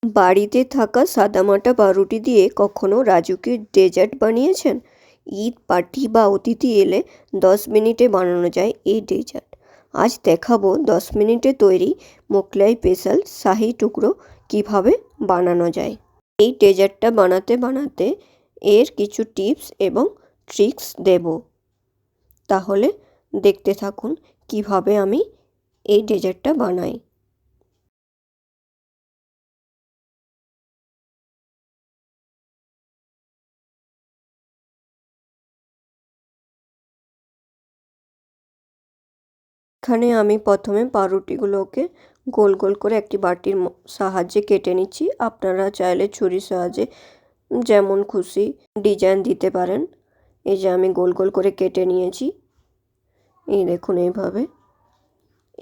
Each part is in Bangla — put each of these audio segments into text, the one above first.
বাড়িতে থাকা সাদামাটা পাউরুটি দিয়ে কখনো রাজুকে ডেজার্ট বানিয়েছেন? ঈদ পার্টি বা অতিথি এলে 10 মিনিটে বানানো যায় এই ডেজার্ট। আজ দেখাবো 10 মিনিটে তৈরি মোগলাই স্পেশাল শাহি টুকরো কিভাবে বানানো যায়। এই ডেজার্টটা বানাতে বানাতে এর কিছু টিপস এবং ট্রিক্স দেব। তাহলে দেখতে থাকুন কিভাবে আমি এই ডেজার্টটা বানাই। এখানে আমি প্রথমে পাউরুটিগুলোকে গোল গোল করে একটি বাটির সাহায্যে কেটে নিচ্ছি। আপনারা চাইলে ছুরির সাহায্যে যেমন খুশি ডিজাইন দিতে পারেন। এই যে আমি গোল গোল করে কেটে নিয়েছি, এই দেখুন এইভাবে।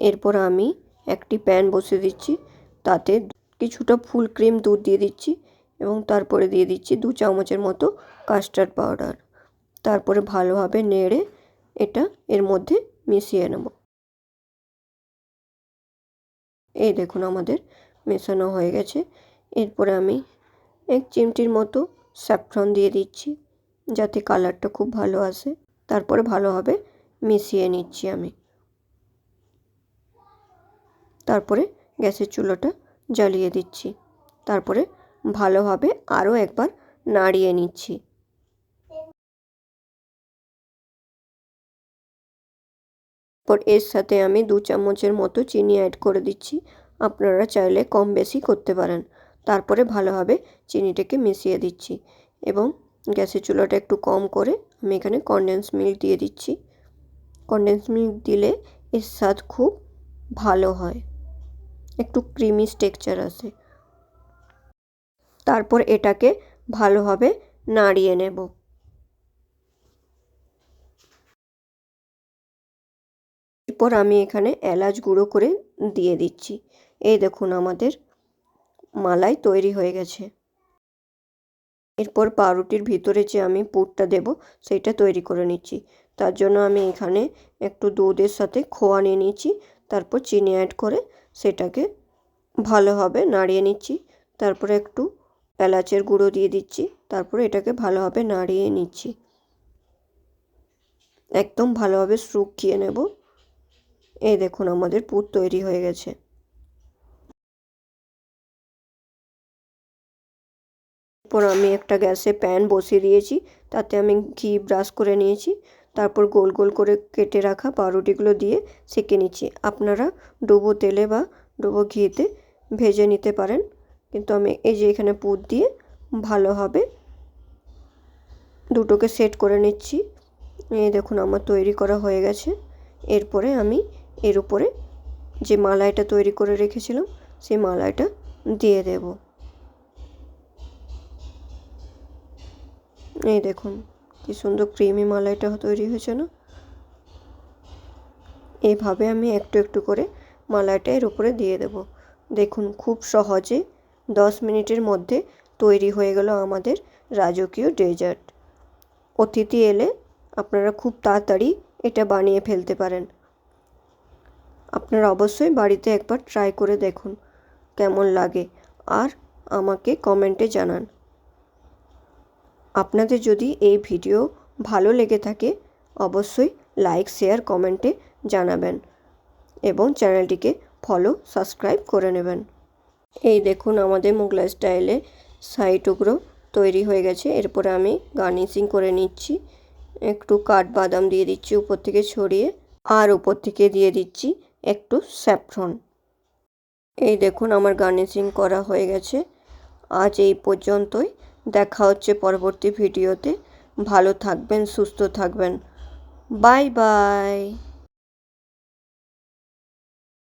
এরপর আমি একটি প্যান বসিয়ে দিচ্ছি, তাতে কিছুটা ফুল ক্রিম দুধ দিয়ে দিচ্ছি এবং তারপরে দিয়ে দিচ্ছি 2 চামচের মতো কাস্টার্ড পাউডার। তারপরে ভালোভাবে নেড়ে এটা এর মধ্যে মিশিয়ে নেব। এই দেখুন আমাদের মেশানো হয়ে গেছে। এরপরে আমি 1 চিমটির মতো স্যাফরন দিয়ে দিচ্ছি, যাতে কালারটা খুব ভালো আসে। তারপরে ভালোভাবে মিশিয়ে নিচ্ছি আমি। তারপরে গ্যাসের চুলাটা জ্বালিয়ে দিচ্ছি। তারপরে ভালোভাবে আরও একবার নাড়িয়ে নিচ্ছি। এরপর এর সাথে আমি 2 চামচের মতো চিনি অ্যাড করে দিচ্ছি। আপনারা চাইলে কম বেশি করতে পারেন। তারপরে ভালোভাবে চিনিটাকে মিশিয়ে দিচ্ছি এবং গ্যাসের চুলাটা একটু কম করে আমি এখানে কনডেন্স মিল্ক দিয়ে দিচ্ছি। কনডেন্স মিল্ক দিলে এর স্বাদ খুব ভালো হয়, একটু ক্রিমি টেক্সচার আসে। তারপর এটাকে ভালোভাবে নাড়িয়ে নেব। এরপর আমি এখানে এলাচ গুঁড়ো করে দিয়ে দিচ্ছি। এই দেখুন আমাদের মালাই তৈরি হয়ে গেছে। এরপর পাউরুটির ভিতরে যে আমি পুরটা দেব সেইটা তৈরি করে নিচ্ছি। তার জন্য আমি এখানে একটু দুধের সাথে খোয়া নিয়ে নিচ্ছি, তারপর চিনি অ্যাড করে সেটাকে ভালোভাবে নাড়িয়ে নিচ্ছি। তারপরে একটু এলাচের গুঁড়ো দিয়ে দিচ্ছি, তারপরে এটাকে ভালোভাবে নাড়িয়ে নিচ্ছি। একদম ভালোভাবে শুকিয়ে নেব। এই দেখুন আমাদের পুর তৈরি হয়ে গেছে। এরপর আমি একটা গ্যাসে প্যান বসিয়ে দিয়েছি, তাতে আমি ঘি ব্রাশ করে নিয়েছি। তারপর গোল গোল করে কেটে রাখা পাউরুটিগুলো দিয়ে সেঁকে নিচ্ছি। আপনারা ডুবো তেলে বা ডুবো ঘিতে ভেজে নিতে পারেন, কিন্তু আমি এই যে এখানে পুর দিয়ে ভালোভাবে দুটোকে সেট করে নিচ্ছি। এই দেখুন আমার তৈরি করা হয়ে গেছে। এরপরে আমি এর উপরে যে মালাইটা তৈরি করে রেখেছিলাম সেই মালাইটা দিয়ে দেব। এই দেখুন কি সুন্দর ক্রিমি মালাইটা তৈরি হয়েছে না? এইভাবে আমি একটু একটু করে মালাইটা এর উপরে দিয়ে দেব। দেখুন খুব সহজে 10 মিনিটের মধ্যে তৈরি হয়ে গেল আমাদের রাজকীয় ডেজার্ট। অতিথি এলে আপনারা খুব তাড়াতাড়ি এটা বানিয়ে ফেলতে পারেন। আপনারা অবশ্যই বাড়িতে একবার ট্রাই করে দেখুন কেমন লাগে, আর আমাকে কমেন্টে জানান। আপনাদের যদি এই ভিডিও ভালো লেগে থাকে অবশ্যই লাইক শেয়ার কমেন্টে জানাবেন এবং চ্যানেলটিকে ফলো সাবস্ক্রাইব করে নেবেন। এই দেখুন আমাদের মোগলাই স্টাইলে শাহি টুকরো তৈরি হয়ে গেছে। এরপরে আমি গার্নিশিং করে নিচ্ছি। একটু কাঠবাদাম দিয়ে দিচ্ছি উপর থেকে ছড়িয়ে, আর উপর থেকে দিয়ে দিচ্ছি একটু স্যাফরন। এই দেখুন আমার গার্নিশিং করা হয়ে গেছে। আজ এই পর্যন্তই। দেখা হচ্ছে পরবর্তী ভিডিওতে। ভালো থাকবেন, সুস্থ থাকবেন। Bye bye.